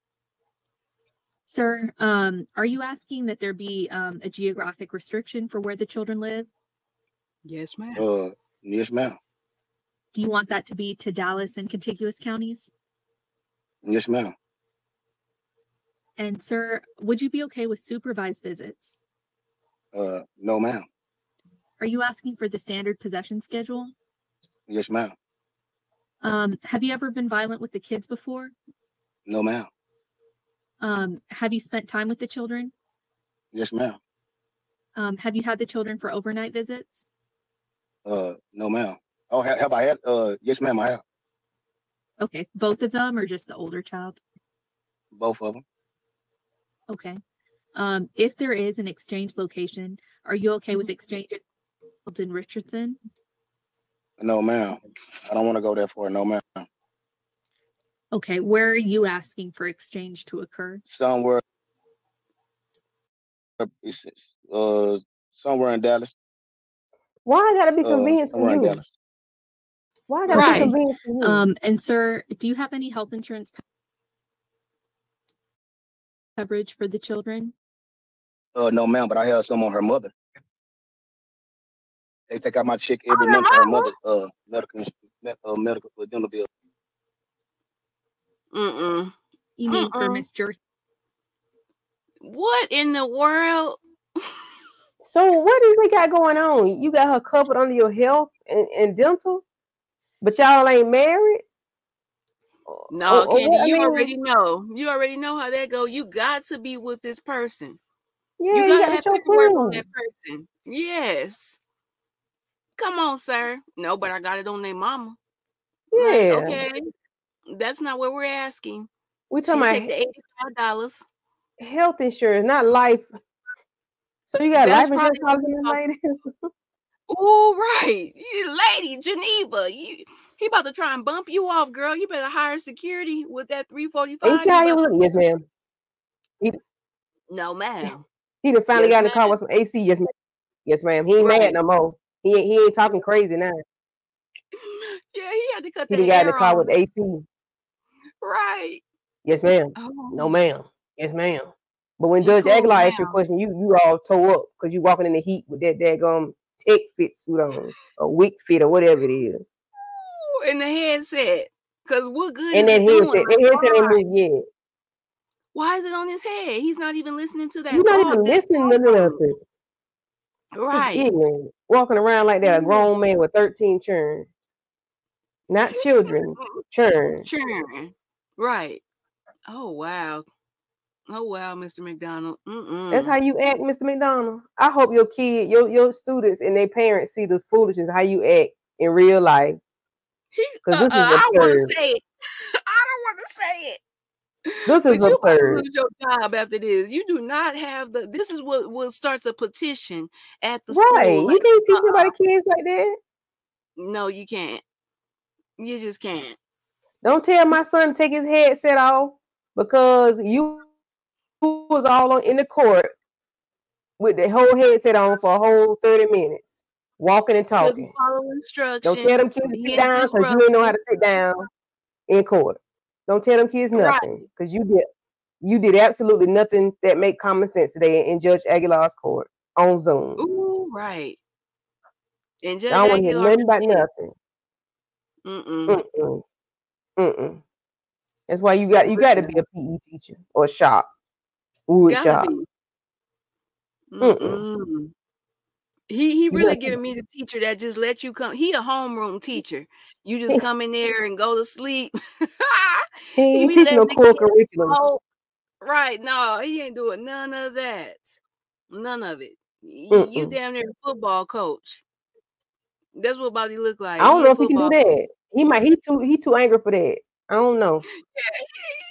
Sir, are you asking that there be a geographic restriction for where the children live? Yes, ma'am. Yes, ma'am. Do you want that to be to Dallas and contiguous counties? Yes, ma'am. And sir, would you be okay with supervised visits? No, ma'am. Are you asking for the standard possession schedule? Yes, ma'am. Have you ever been violent with the kids before? No, ma'am. Have you spent time with the children? Yes, ma'am. Have you had the children for overnight visits? No, ma'am. Oh, have I had? Yes, ma'am. I have. Okay, both of them or just the older child? Both of them. Okay. If there is an exchange location, are you okay with exchange in Richardson? No, ma'am. I don't want to go there for it. No, ma'am. Okay, where are you asking for exchange to occur? Somewhere in Dallas. Why I gotta be convenient for Somewhere in you? Dallas. Why I gotta be convenient for you? And sir, do you have any health insurance coverage for the children? No, ma'am, but I have some on her mother. They take out my check every month for her mother, medical dental bill. You mean for Miss Jerky? What in the world? So what do we got going on? You got her covered under your health and dental, but y'all ain't married? No, Khandi, you already know. You already know how that go. You got to be with this person. Yeah, you gotta got have paperwork on that person. Yes. Come on, sir. No, but I got it on their mama. Yeah. Like, okay. That's not what we're asking. We talking about take the $85. Health insurance, not life. So you got life insurance policy, lady? Oh, right. Lady, Geneva. He about to try and bump you off, girl. You better hire security with that 345. Yes, ma'am. No, ma'am. He done finally got in the car with some AC. Yes, ma'am. Yes, ma'am. He ain't mad no more. He ain't talking crazy now. Yeah, he had to cut he the got in the air car on. with AC. Right. Yes, ma'am. Oh. No, ma'am. Yes, ma'am. But when Judge Aguilar asked you a question, you all tore up because you walking in the heat with that daggone tech fit suit on, or wick fit, or whatever it is. Ooh, and the headset. Because what good and is it doing? That headset ain't moved yet. Why is it on his head? He's not even listening to that. You're not even listening to nothing. Right. Ignorant. Walking around like that, a grown man with 13 children. Not children, children. Children. Right. Oh, wow. Oh, wow, Mr. McDonald. That's how you act, Mr. McDonald. I hope your kid, your students and their parents see this foolishness, how you act in real life. Because this is absurd. I want to say it. I don't want to say it. This is you absurd. Lose your job after this. You do not have the. This is what starts a petition at the school. Right. Like, you can't teach nobody kids like that. No, you can't. You just can't. Don't tell my son to take his headset off because you was all in the court with the whole headset on for a whole 30 minutes, walking and talking. Follow instructions. Don't tell them kids to sit down because you didn't know how to sit down in court. Don't tell them kids nothing because you did absolutely nothing that make common sense today in Judge Aguilar's court on Zoom. Ooh, right. And Judge I don't want to hear nothing about nothing. That's why you got to be a PE teacher or shop, wood shop. He really giving me the teacher that just let you come. He a homeroom teacher. You just come in there and go to sleep. he ain't teaching no core curriculum. Right. No, he ain't doing none of that. None of it. You damn near football coach. That's what Bobby look like. I don't He know a if he can do football. that. He too angry for that. I don't know. Yeah,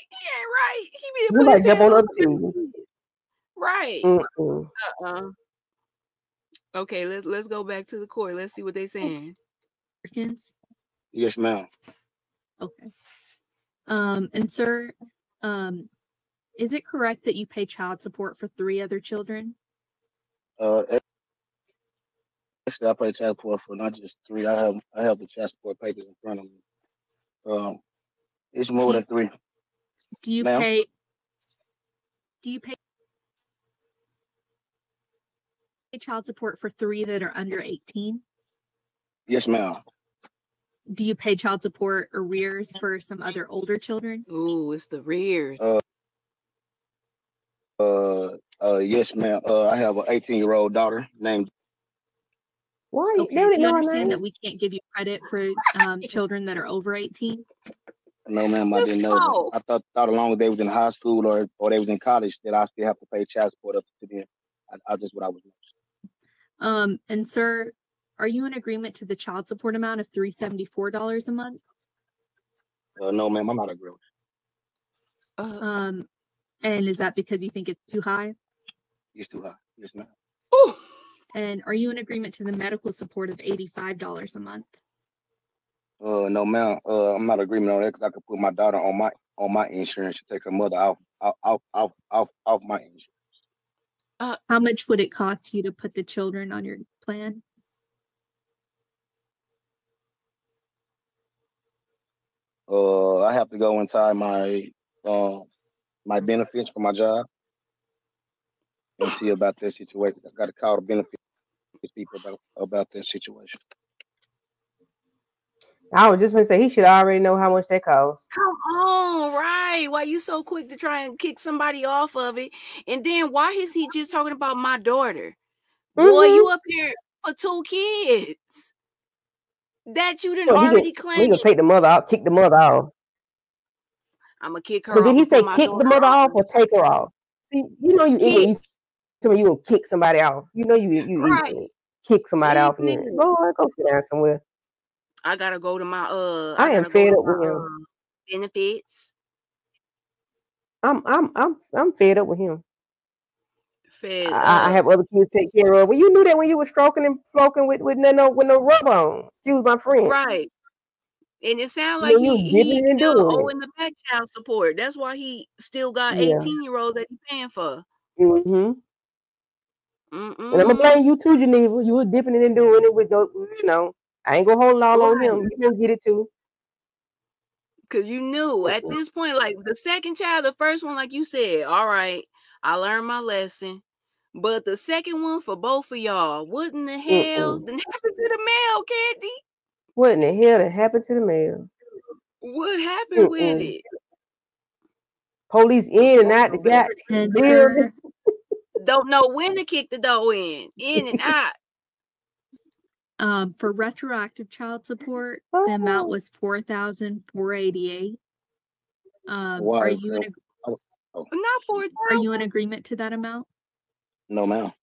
he ain't right. He be He put might his jump hands on on other some people. baby kids. Right. Mm-mm. Okay, let's go back to the court. Let's see what they saying. Yes, ma'am. Okay. And sir, is it correct that you pay child support for 3 other children? Actually, I pay child support for not just 3. I have the child support papers in front of me. It's more than 3. Do you Ma'am? pay child support for 3 that are under 18? Yes, ma'am. Do you pay child support arrears for some other older children? Ooh, it's the rears. Yes, ma'am. I have an 18-year-old daughter named. Why? Okay. They Do don't you know her understand that name. we can't give you credit for children that are over 18? No, ma'am, I didn't know that. Oh, I thought along they was in high school or they was in college that I still have to pay child support up to them. I just what I was. And sir, are you in agreement to the child support amount of $374 a month? No, ma'am, I'm not agreeing. And is that because you think it's too high? It's too high. Yes, ma'am. ooh. And are you in agreement to the medical support of $85 a month? No, ma'am. I'm not agreeing on that because I could put my daughter on my insurance to take her mother off my insurance. How much would it cost you to put the children on your plan? I have to go inside my benefits for my job and see about that situation. I got to call the benefits people about that situation. I was just gonna say he should already know how much that costs. Come on, right? Why you so quick to try and kick somebody off of it? And then why is he just talking about my daughter? Boy, you up here for 2 kids that you didn't So he already gonna claim. take the mother out, kick the mother off. I'm gonna kick her Because did off he and put say my kick the daughter mother on. off or take her off? See, you know you Kick. ignorant. You gonna kick somebody off. You know you Right. ignorant. Kick somebody off. Ignorant. Go sit down somewhere. I gotta go to my I am fed up with him. benefits. I'm fed up with him. Fed I up. have other kids to take care of. Well, you knew that when you were stroking and floking with no rub on. Excuse my French. Right. And it sounds You like know, you dipping he and still doing owing the back child support. That's why he still got Yeah. 18-year-olds that he paying for. And I'm gonna Mm-mm. blame you too, Geneva. You were dipping it and doing it with your, I ain't gonna hold it all on him. You gonna get it too. Cause you knew at this point, like the second child, the first one, like you said, all right, I learned my lesson. But the second one for both of y'all, what in the hell done happened to the male, Khandi? What in the hell that happened to the male? What happened with it? Police in and out the goddamn building. Don't know when to kick the door in and out. For retroactive child support, the amount was $4,488. Are you in not $4,000? Are you in agreement to that amount? No, ma'am.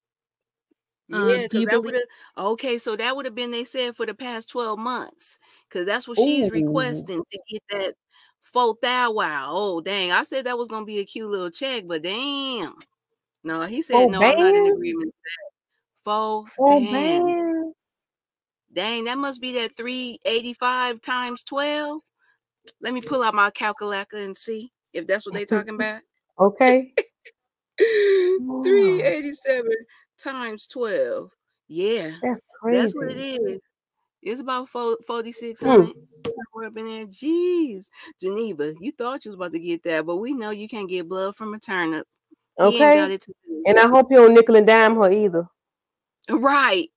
Yeah, because that would have okay, so that would have been they said for the past 12 months. Because that's what she's requesting to get that 4,000. Wow. Oh, dang. I said that was gonna be a cute little check, but damn. No, he said no, I'm not in agreement with that. 4 bands. Dang, that must be that 385 times 12. Let me pull out my calculator and see if that's what they're talking about. Okay. 387 times 12. Yeah. That's crazy. That's what it is. It's about 4,600 somewhere up in there. Jeez. Geneva, you thought you was about to get that, but we know you can't get blood from a turnip. He ain't got it to do. And I hope you don't nickel and dime her either. Right.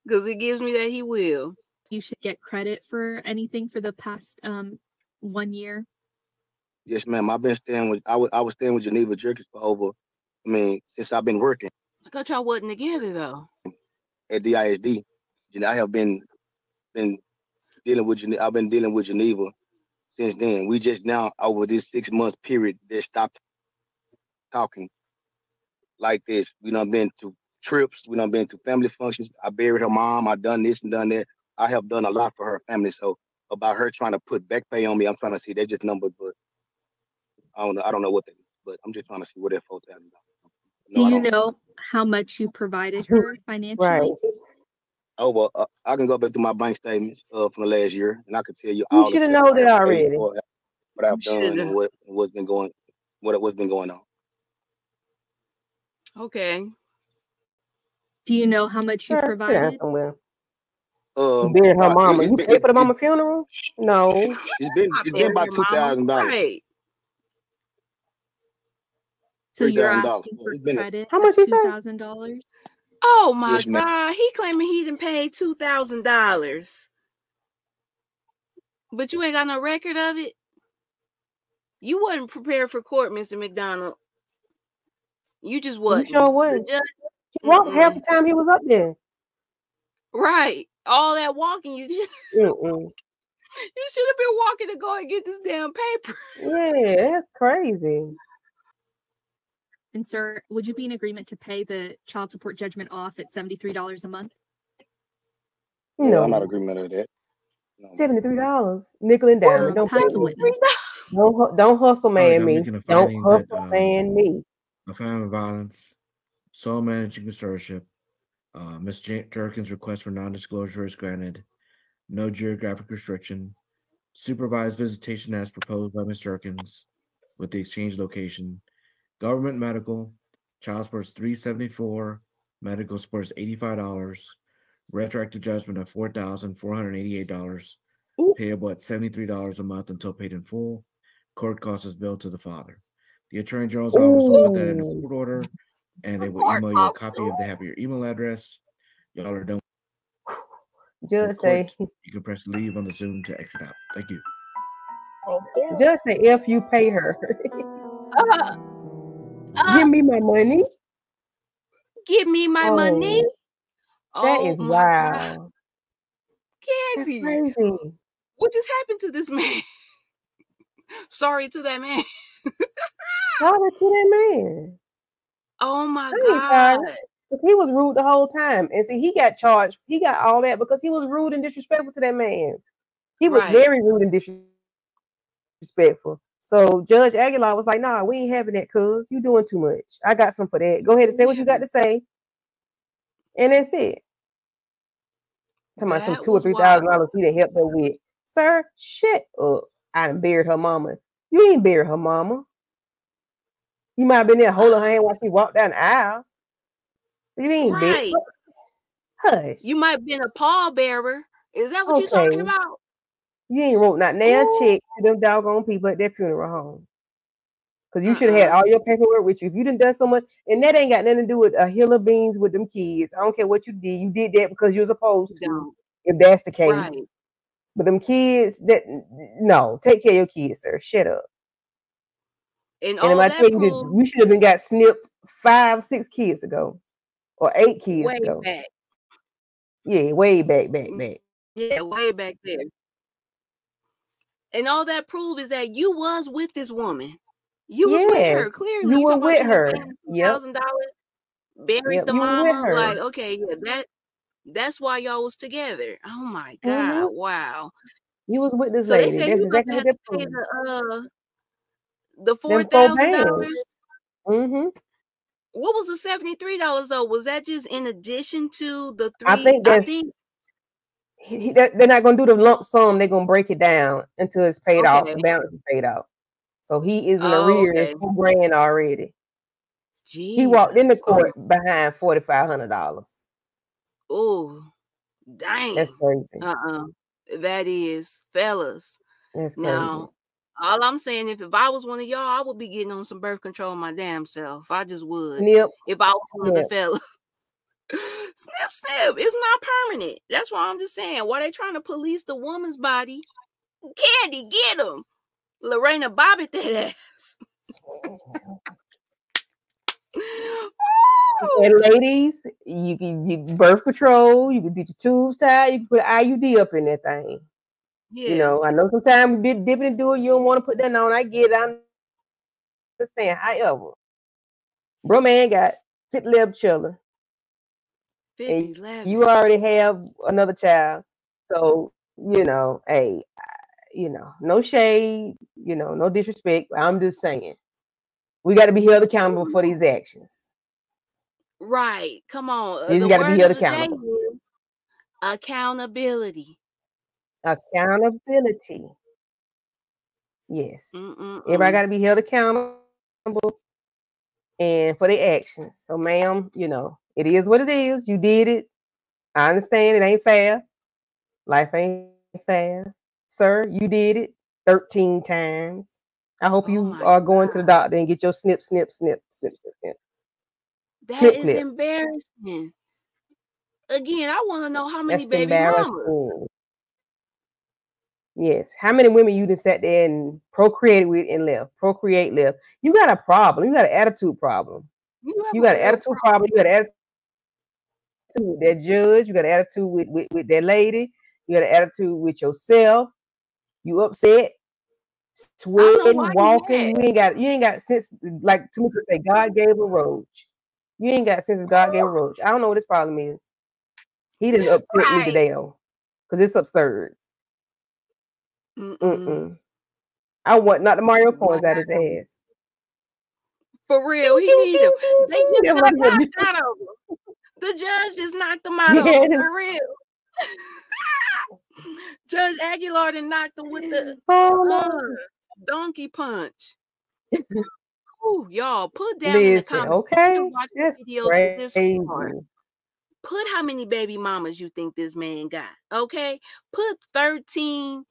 Because it gives me that he will. You should get credit for anything for the past 1 year. Yes, ma'am. I've been staying with I was staying with Geneva Jerkins for over, since I've been working. I thought y'all wasn't together though. At DISD. I have been dealing with Geneva. I've been dealing with Geneva since then. We just now over this 6 month period they stopped talking like this. We done been to trips. We done been to family functions. I buried her mom. I done this and done that. I have done a lot for her family. So about her trying to put back pay on me, I'm trying to see they just numbers, but I don't know. I don't know what they is, but I'm just trying to see where that $4,000. Do No, I you don't. know how much you provided her Right. financially? Oh well, I can go back to my bank statements from the last year, and I can tell you You all the should have stuff known I that have paid already. for, what You I've done, should and have. what's been going on. Okay. Do you know how much you Sir, sit down provided? somewhere. You buried her About mama. it's You been paid for the mama funeral? No. I it's been buried about your mama. $2,000, Right. So you're $3,000. asking Yeah, for it's been credit How of much he say? $2,000? Oh my yes, ma'am. God. He claiming he done paid $2,000. But you ain't got no record of it. You wasn't prepared for court, Mr. McDonald. You just You sure wasn't. The wasn't. judge. He walked half the time he was up there. Right. All that walking, you Mm-mm. you should have been walking to go and get this damn paper. Yeah, that's crazy. And sir, would you be in agreement to pay the child support judgment off at $73 a month? Yeah, I'm not No. agreement with that. No, $73. Nickel and diamond. Don't play Pass with the me. witness. Don't hustle Alright, man I'm me. making a Don't finding that hustle man me. a family violence, sole managing consortium, Ms. Jerkins' request for non-disclosure is granted. No geographic restriction. Supervised visitation as proposed by Ms. Jerkins with the exchange location. Government medical, child support is $374, medical support is $85, retroactive judgment of $4,488, Ooh. payable at $73 a month until paid in full. Court costs is billed to the father. The Attorney General's office will put that in a Ooh. court order, and they will Court email you a costs copy too. if they have your email address. Y'all are done Judge with say, court. You can press leave on the Zoom to exit out. Thank you. Thank you. Judge say, if you pay her, Uh, give me my money. give me my money. Oh, that Oh is my God. wild. That's Candy. crazy. What just happened to this man? Sorry to that man. Sorry to that man. Oh my I ain't sorry. God. 'Cause he was rude the whole time. And see, he got charged. He got all that because he was rude and disrespectful to that man. He was Right. very rude and disrespectful. So Judge Aguilar was like, nah, we ain't having that, cuz you doing too much. I got some for that. Go ahead and say what you got to say. And that's it. Talking about some That $2,000 or was wild. $3,000 he done helped her with. Sir, shut up. I done buried her mama. You ain't buried her mama. You might have been there holding her hand while she walked down the aisle. You ain't buried. Right. Hush. You might have been a pallbearer. Is that what you're Okay. talking about? You ain't wrote not damn Ooh. check to them doggone people at their funeral home. Because you should have had all your paperwork with you. If you done done so much, and that ain't got nothing to do with a hill of beans with them kids. I don't care what you did. You did that because you was supposed to, Don't. if that's the case. Right. But them kids, no, take care of your kids, sir. Shut up. And And if all I that tell you that proved you should have been got snipped 5, 6 kids ago, or 8 kids way ago. back. Yeah, way back. Yeah, way back there. And all that proof is that you was with this woman. You was with her, Yes, clearly. you You were talking about with you was her. paying Yep, $2,000, buried the you were with mama. her. Like, okay, yeah, that's why y'all was together. Oh my God, wow. You was with this So they lady. said That's you about exactly to what have that to pay proved. the Them 4 $4,000. bands. Mm-hmm. What was the $73 though? Was that just in addition to the I three? think I that's think they're not gonna do the lump sum. They're gonna break it down until it's paid off. okay. The balance is paid out. So he is in Oh, arrears okay. $2,000 already. He walked in the Jesus. court behind $4,500. Oh, That's dang. crazy. That is, fellas. That's crazy. Now, all I'm saying, if I was one of y'all, I would be getting on some birth control my damn self. I just would. Snip, If I was one of the snip. fellas. Snip. It's not permanent. That's why I'm just saying. Why they trying to police the woman's body? Candy, get them. Lorena Bobbitt that ass. And ladies, you can get birth control. You can get your tubes tied. You can put an IUD up in that thing. Yeah. You know, I know sometimes dipping and do it. You don't want to put that on. I get it. I understand. However, bro man got fit lip chiller. and 50-11. you already have another child. So, hey, no shade, no disrespect. I'm just saying, we got to be held accountable for these actions. Right. Come on. You The got to be word held of the day accountable. is accountability. Accountability. Yes. Everybody Mm-mm-mm. got to be held accountable and for their actions. So, ma'am, it is what it is. You did it. I understand it ain't fair. Life ain't fair. Sir, you did it 13 times. I hope Oh you my are going to the God. doctor and get your snip, snip, snip, snip, snip, snip. That Clip, is clip. embarrassing. Again, I want to know how many That's baby mamas. embarrassing. Yes. How many women you done sat there and procreated with and left? Procreate left. You got a problem. You got an attitude problem. You have You a got an real attitude problem. You got an attitude with that judge. You got an attitude with that lady. You got an attitude with yourself. You upset, I don't know why sweating, you walking. mad. You ain't got sense. Like Tamika say, God gave a roach. You ain't got sense. God gave a roach. I don't know what his problem is. He didn't upset me Right. today, though, because it's absurd. Mm-mm. I want not the Mario Wow. coins out his ass. For real, Ching, he ching, need them. ching, ching, They ching. just That's got what I'm gonna do. knocked out of him. The judge just knocked them out of him. Yeah. For real. Judge Aguilar done knocked him with the Oh uh, no. donkey punch. Ooh, y'all, put down in the Listen, comments. You've been okay. watching That's videos to this crazy. far. Put how many baby mamas you think this man got. Okay? Put 13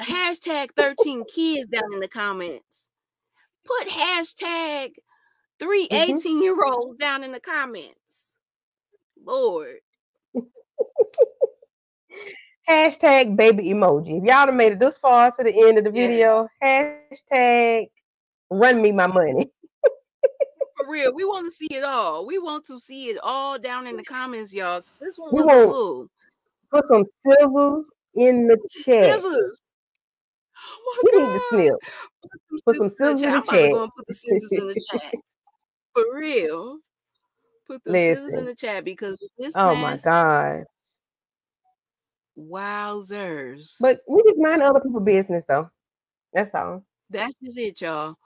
hashtag 13 kids down in the comments. Put hashtag 3 Mm-hmm. 18-year-olds down in the comments. Lord. Hashtag baby emoji. If y'all done made it this far to the end of the Yes. video, hashtag run me my money. For real. We want to see it all. We want to see it all down in the comments, y'all. This one We was a want fool. put some scissors in the chat. Scissors. Oh We my need to snip. God. Put some Scissors in the scissors chat. in the I'm about to chat. go and put the scissors in the chat. For real. Put the scissors in Listen. the chat because this Oh my mess, God. wowzers. But we just mind other people's business though. That's all. That's just it, y'all.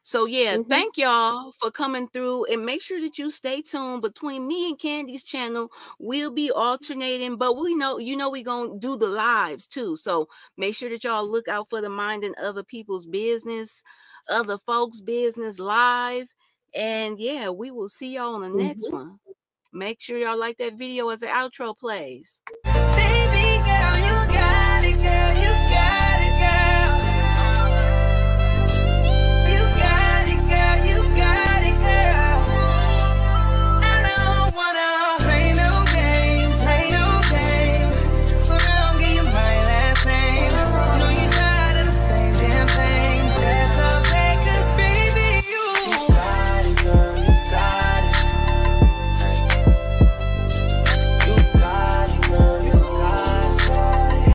So yeah, Mm-hmm. thank y'all for coming through and make sure that you stay tuned between me and Candy's channel. We'll be alternating, but we know, we're going to do the lives too. So make sure that y'all look out for the Minding Other People's Business, other folks' business live. And yeah, we will see y'all on the next Mm-hmm. one. Make sure y'all like that video as the outro plays.